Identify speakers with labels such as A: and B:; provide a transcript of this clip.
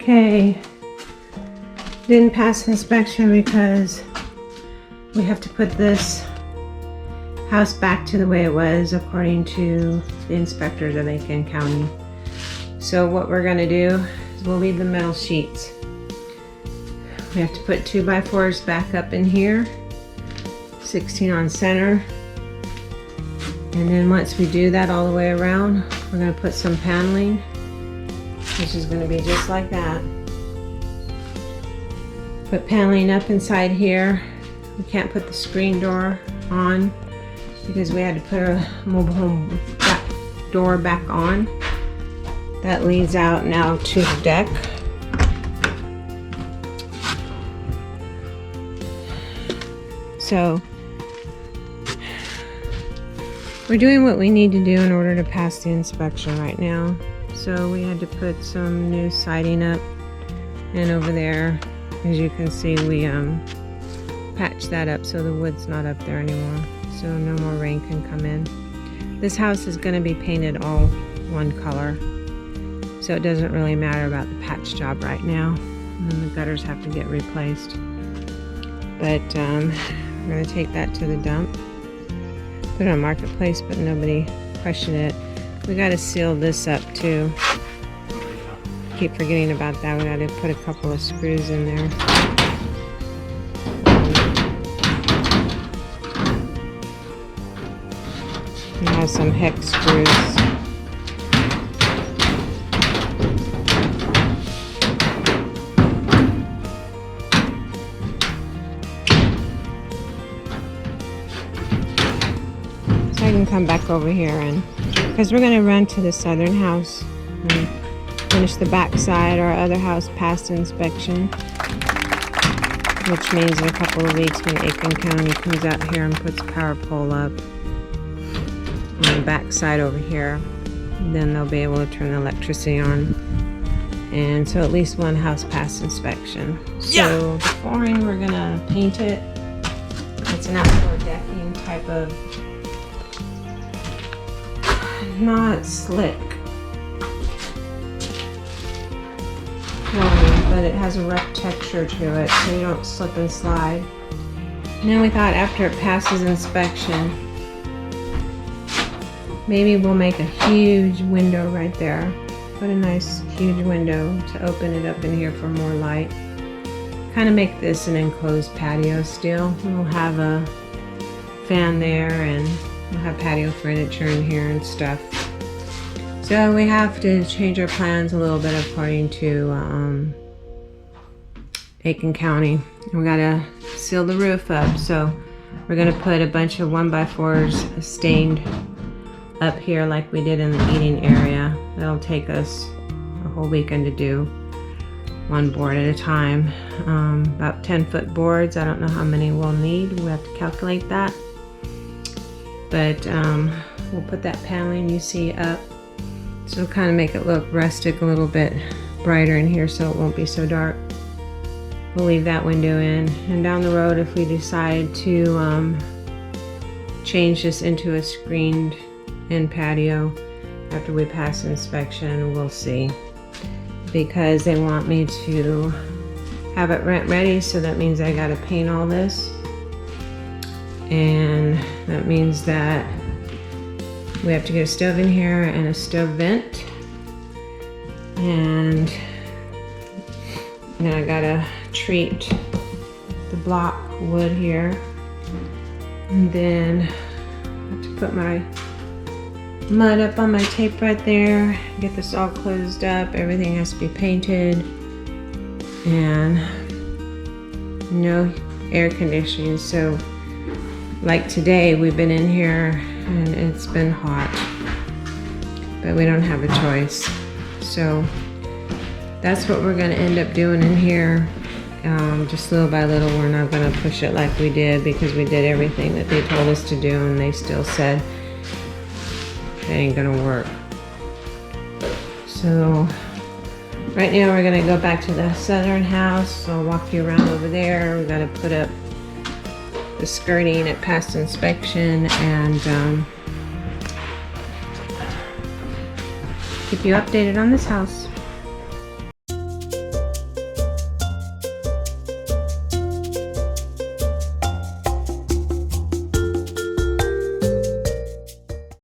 A: Okay, didn't pass inspection because we have to put this house back to the way it was according to the inspectors of Aiken County. So what we're going to do is we'll leave the metal sheets. We have to put 2x4s back up in here, 16 on center, and then once we do that all the way around, we're going to put some paneling, which is going to be just like that. Put paneling up inside here. We can't put the screen door on because we had to put a mobile home door back on. That leads out now to the deck. So we're doing what we need to do in order to pass the inspection right now. So we had to put some new siding up, and over there, as you can see, we patched that up so the wood's not up there anymore, so no more rain can come in. This house is going to be painted all one color, so it doesn't really matter about the patch job right now. And then the gutters have to get replaced. But we're going to take that to the dump, put it on Marketplace, but nobody questioned it. We got to seal this up too. Keep forgetting about that. We got to put a couple of screws in there. We have some hex screws. So I can come back over here, and because we're going to run to the southern house and finish the back side. Our other house passed inspection, which means in a couple of weeks when Aiken County comes out here and puts a power pole up on the back side over here, then they'll be able to turn the electricity on. And so at least one house passed inspection. So the flooring, we're gonna paint it. It's an outdoor decking type of, not slick flooring, but it has a rough texture to it so you don't slip and slide. And then we thought after it passes inspection, maybe we'll make a huge window right there. Put a nice huge window to open it up in here for more light. Kind of make this an enclosed patio still. We'll have a fan there and we'll have patio furniture in here and stuff. So we have to change our plans a little bit according to Aiken County. We gotta seal the roof up, so we're gonna put a bunch of 1x4s stained up here like we did in the eating area. That'll take us a whole weekend to do, one board at a time. About 10-foot boards. I don't know how many we'll need. We'll have to calculate that. But we'll put that paneling you see up. So kind of make it look rustic, a little bit brighter in here so it won't be so dark. We'll leave that window in. And down the road, if we decide to change this into a screened in patio after we pass inspection, we'll see. Because they want me to have it rent ready, so that means I gotta paint all this. And that means that we have to get a stove in here and a stove vent. And then I gotta treat the block wood here. And then I have to put my mud up on my tape right there. Get this all closed up. Everything has to be painted. And no air conditioning. So like today, we've been in here and it's been hot, but we don't have a choice. So that's what we're gonna end up doing in here. Just little by little. We're not gonna push it like we did, because we did everything that they told us to do and they still said it ain't gonna work. So right now we're gonna go back to the southern house. So I'll walk you around over there. We gotta put up the skirting at past inspection and keep you updated on this house.